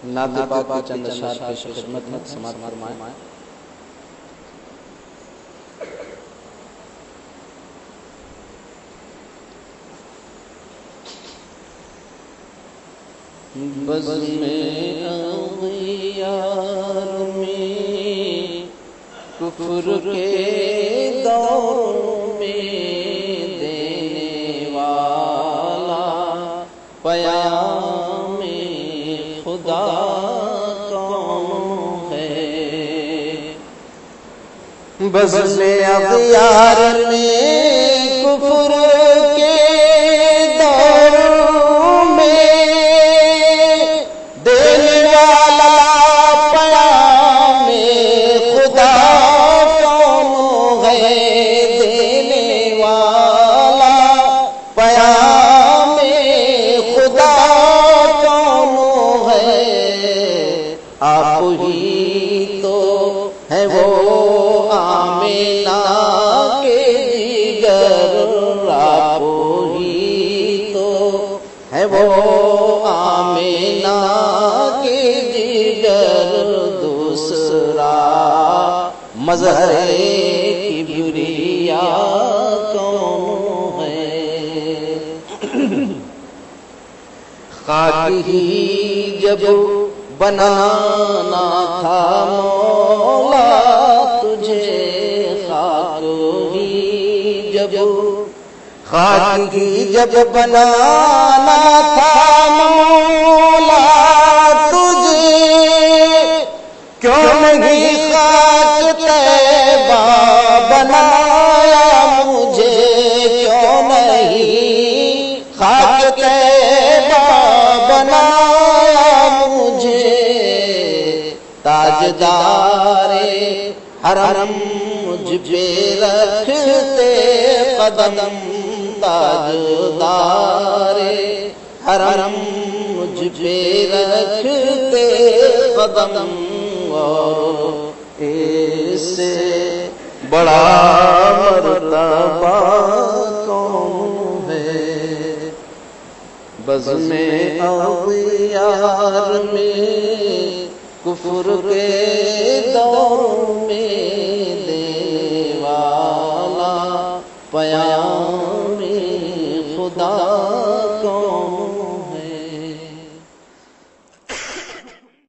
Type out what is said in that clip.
نعت پاک کی چند اشعار پیش خدمت ہے، سماعت فرمائیں۔ بزم اغیار میں کفر کے دور میں دینے والا پیام خدا کون ہے؟ بزم اغیار میں کفر کے دور میں دینے والا پیام خدا کون ہے؟ دینے والا پیام خدا کون ہے؟ آپ ہی تو ہے وہ آمینہ کے جگر، آپ ہی تو ہے وہ آمینہ کے جگر، دوسرا مظہر کبریا کون ہے؟ خاک ہی جب بنانا تھا مولا تجھے، خاک ہی جب بنانا تھا مولا تجھے، کیوں نہیں خاک طیبہ بنایا مجھے؟ کیوں نہیں خاک طیبہ بنایا مجھے؟ تاجدار حرم مجھ پہ رکھتے قدم، تاجدار حرم مجھ پہ رکھتے قدم، اور اس سے بڑا مرتبہ کون ہے؟ بزم اغیار میں کفر کے دور